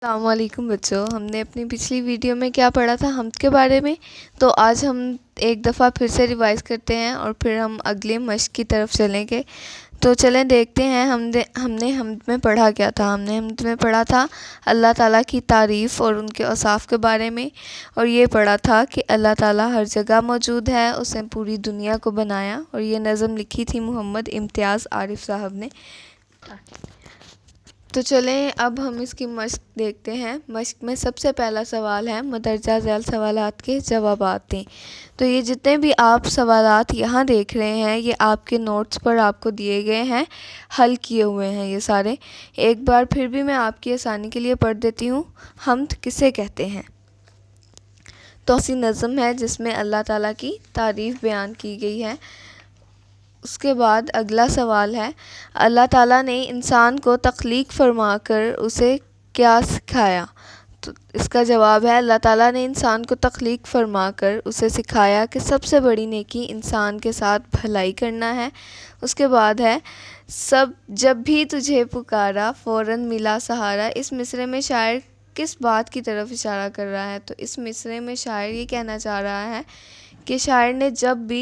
السلام علیکم بچوں، ہم نے اپنی پچھلی ویڈیو میں کیا پڑھا تھا حمد کے بارے میں. تو آج ہم ایک دفعہ پھر سے ریوائز کرتے ہیں اور پھر ہم اگلے مشق کی طرف چلیں گے. تو چلیں دیکھتے ہیں ہم نے حمد میں پڑھا کیا تھا. ہم نے حمد میں پڑھا تھا اللہ تعالیٰ کی تعریف اور ان کے اوصاف کے بارے میں، اور یہ پڑھا تھا کہ اللہ تعالیٰ ہر جگہ موجود ہے، اس نے پوری دنیا کو بنایا. اور یہ نظم لکھی تھی محمد امتیاز عارف صاحب نے. تو چلیں اب ہم اس کی مشق دیکھتے ہیں. مشق میں سب سے پہلا سوال ہے مندرجہ ذیل سوالات کے جوابات دیں. تو یہ جتنے بھی آپ سوالات یہاں دیکھ رہے ہیں یہ آپ کے نوٹس پر آپ کو دیے گئے ہیں، حل کیے ہوئے ہیں یہ سارے. ایک بار پھر بھی میں آپ کی آسانی کے لیے پڑھ دیتی ہوں. حمد کسے کہتے ہیں؟ تو ایسی نظم ہے جس میں اللہ تعالیٰ کی تعریف بیان کی گئی ہے. اس کے بعد اگلا سوال ہے اللہ تعالیٰ نے انسان کو تخلیق فرما کر اسے کیا سکھایا؟ تو اس کا جواب ہے اللہ تعالیٰ نے انسان کو تخلیق فرما کر اسے سکھایا کہ سب سے بڑی نیکی انسان کے ساتھ بھلائی کرنا ہے. اس کے بعد ہے جب بھی تجھے پکارا فوراً ملا سہارا. اس مصرعے میں شاعر کس بات کی طرف اشارہ کر رہا ہے؟ تو اس مصرعے میں شاعر یہ کہنا چاہ رہا ہے کہ شاعر نے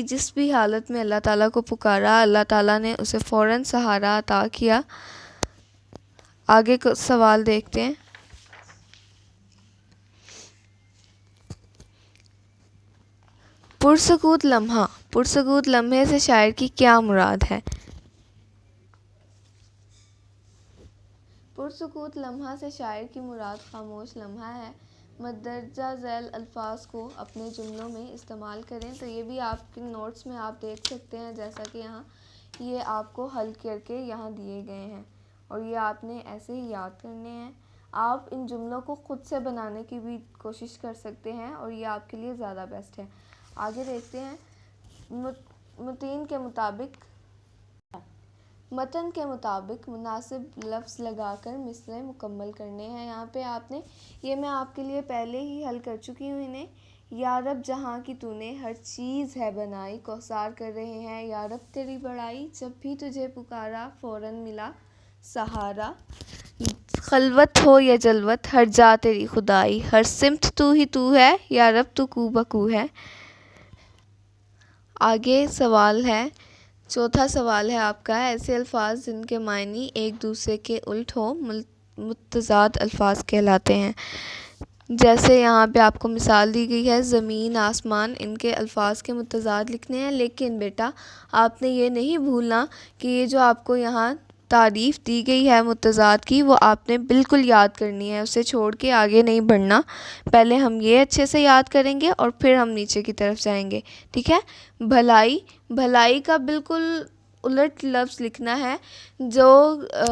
جس بھی حالت میں اللہ تعالیٰ کو پکارا اللہ تعالیٰ نے اسے فوراً سہارا عطا کیا. آگے کو سوال دیکھتے ہیں. پرسکوت لمحہ، پرسکوت لمحے سے شاعر کی کیا مراد ہے؟ پرسکوت لمحہ سے شاعر کی مراد خاموش لمحہ ہے. مندرجہ ذیل الفاظ کو اپنے جملوں میں استعمال کریں. تو یہ بھی آپ کے نوٹس میں آپ دیکھ سکتے ہیں، جیسا کہ یہاں یہ آپ کو حل کر کے یہاں دیے گئے ہیں اور یہ آپ نے ایسے ہی یاد کرنے ہیں. آپ ان جملوں کو خود سے بنانے کی بھی کوشش کر سکتے ہیں اور یہ آپ کے لیے زیادہ بیسٹ ہے. آگے دیکھتے ہیں. متن کے مطابق مناسب لفظ لگا کر مصرعے مکمل کرنے ہیں. یہاں پہ آپ نے یہ میں آپ کے لیے پہلے ہی حل کر چکی ہوں انہیں. یا رب جہاں کی تو نے ہر چیز ہے بنائی، کوثار کر رہے ہیں یا رب تیری بڑائی. جب بھی تجھے پکارا فوراً ملا سہارا. خلوت ہو یا جلوت ہر جا تیری خدائی، ہر سمت تو ہی تو ہے یا رب تو کو بکو ہے. آگے سوال ہے، چوتھا سوال ہے آپ کا ایسے الفاظ جن کے معنی ایک دوسرے کے الٹ ہو متضاد الفاظ کہلاتے ہیں. جیسے یہاں پہ آپ کو مثال دی گئی ہے زمین آسمان، ان کے الفاظ کے متضاد لکھنے ہیں. لیکن بیٹا آپ نے یہ نہیں بھولنا کہ یہ جو آپ کو یہاں تعریف دی گئی ہے متضاد کی وہ آپ نے بالکل یاد کرنی ہے، اسے چھوڑ کے آگے نہیں بڑھنا. پہلے ہم یہ اچھے سے یاد کریں گے اور پھر ہم نیچے کی طرف جائیں گے، ٹھیک ہے؟ بھلائی، بھلائی کا بالکل الٹ لفظ لکھنا ہے جو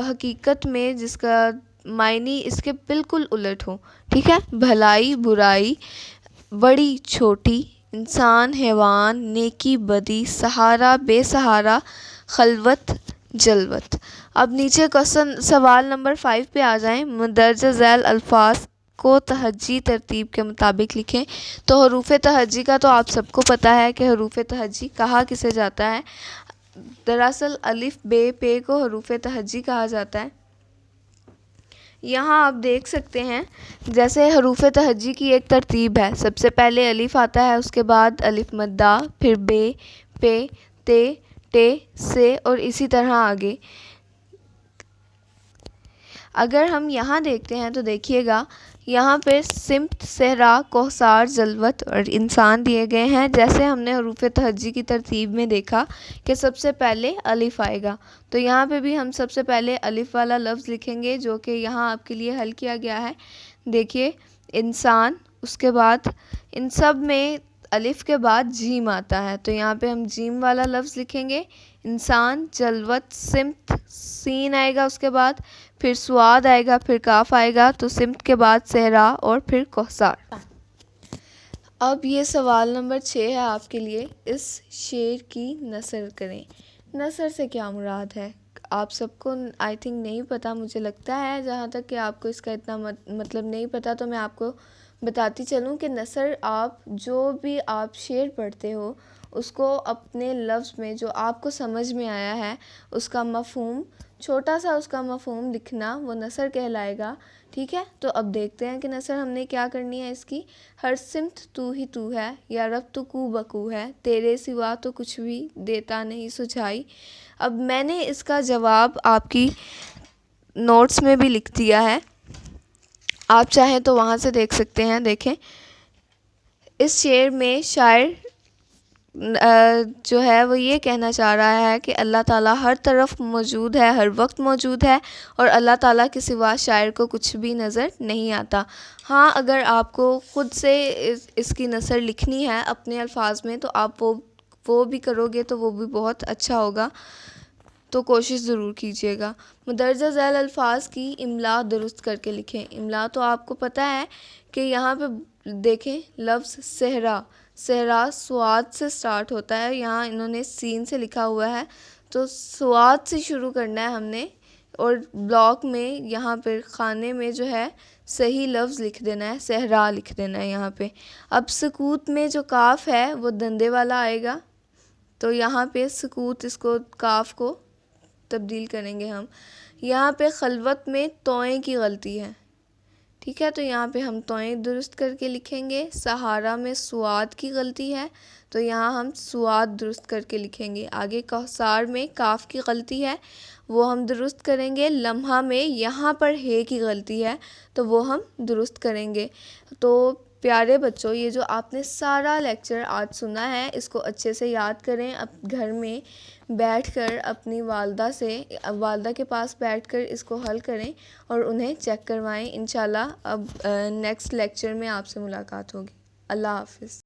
حقیقت میں جس کا معنی اس کے بالکل الٹ ہو، ٹھیک ہے؟ بھلائی برائی، بڑی چھوٹی، انسان حیوان، نیکی بدی، سہارا بے سہارا، خلوت جلوت. اب نیچے سوال نمبر 5 پہ آ جائیں. مندرجہ ذیل الفاظ کو تہجی ترتیب کے مطابق لکھیں. تو حروف تہجی کا تو آپ سب کو پتہ ہے کہ حروف تہجی کہا کسے جاتا ہے. دراصل الف بے پے کو حروف تہجی کہا جاتا ہے. یہاں آپ دیکھ سکتے ہیں جیسے حروف تہجی کی ایک ترتیب ہے. سب سے پہلے الف آتا ہے، اس کے بعد الف مدہ، پھر بے، پے، تے، ٹے، سے اور اسی طرح آگے. اگر ہم یہاں دیکھتے ہیں تو دیکھیے گا یہاں پہ سمت، صحرا، کوثار، جلوت اور انسان دیے گئے ہیں. جیسے ہم نے حروف تہجی کی ترتیب میں دیکھا کہ سب سے پہلے الف آئے گا، تو یہاں پہ بھی ہم سب سے پہلے الف والا لفظ لکھیں گے جو کہ یہاں آپ کے لیے حل کیا گیا ہے. دیکھیے انسان، اس کے بعد ان سب میں الف کے بعد جیم آتا ہے، تو یہاں پہ ہم جیم والا لفظ لکھیں گے. انسان، جلوت، سمت، سین آئے گا، اس کے بعد پھر سواد آئے گا، پھر کاف آئے گا، تو سمت کے بعد صحرا اور پھر کوثار. اب یہ سوال نمبر 6 ہے آپ کے لیے. اس شعر کی نثر کریں. نثر سے کیا مراد ہے؟ آپ سب کو آئی تھنک نہیں پتہ، مجھے لگتا ہے جہاں تک کہ آپ کو اس کا اتنا مطلب نہیں پتہ، تو میں آپ کو بتاتی چلوں کہ نثر آپ جو بھی آپ شعر پڑھتے ہو اس کو اپنے لفظ میں جو آپ کو سمجھ میں آیا ہے اس کا مفہوم چھوٹا سا اس کا مفہوم لکھنا وہ نثر کہلائے گا. ٹھیک ہے، تو اب دیکھتے ہیں کہ نثر ہم نے کیا کرنی ہے اس کی. ہر سمت تو ہی تو ہے، یا رب تو کو بکو ہے، تیرے سوا تو کچھ بھی دیتا نہیں سجھائی. اب میں نے اس کا جواب آپ کی نوٹس میں بھی لکھ دیا ہے، آپ چاہیں تو وہاں سے دیکھ سکتے ہیں. دیکھیں اس شعر میں شاعر جو ہے وہ یہ کہنا چاہ رہا ہے کہ اللہ تعالیٰ ہر طرف موجود ہے، ہر وقت موجود ہے، اور اللہ تعالیٰ کے سوا شاعر کو کچھ بھی نظر نہیں آتا. ہاں اگر آپ کو خود سے اس کی نثر لکھنی ہے اپنے الفاظ میں تو آپ وہ بھی کرو گے تو وہ بھی بہت اچھا ہوگا، تو کوشش ضرور کیجیے گا. مندرجہ ذیل الفاظ کی املا درست کر کے لکھیں. املا تو آپ کو پتہ ہے کہ یہاں پہ دیکھیں لفظ صحرا، صحرا سواد سے سٹارٹ ہوتا ہے، یہاں انہوں نے سین سے لکھا ہوا ہے، تو سواد سے شروع کرنا ہے ہم نے، اور بلاک میں یہاں پہ خانے میں جو ہے صحیح لفظ لکھ دینا ہے، صحرا لکھ دینا ہے یہاں پہ. اب سکوت میں جو کاف ہے وہ دندے والا آئے گا، تو یہاں پہ سکوت اس کو کاف کو تبدیل کریں گے ہم. یہاں پہ خلوت میں توئیں کی غلطی ہے. ٹھیک ہے، تو یہاں پہ ہم توئیں درست کر کے لکھیں گے. سہارا میں سواد کی غلطی ہے، تو یہاں ہم سواد درست کر کے لکھیں گے. آگے کوثار میں کاف کی غلطی ہے، وہ ہم درست کریں گے. لمحہ میں یہاں پر ہے کی غلطی ہے، تو وہ ہم درست کریں گے. تو پیارے بچوں، یہ جو آپ نے سارا لیکچر آج سنا ہے اس کو اچھے سے یاد کریں. اب گھر میں بیٹھ کر اپنی والدہ کے پاس بیٹھ کر اس کو حل کریں اور انہیں چیک کروائیں. انشاءاللہ اب نیکسٹ لیکچر میں آپ سے ملاقات ہوگی. اللہ حافظ.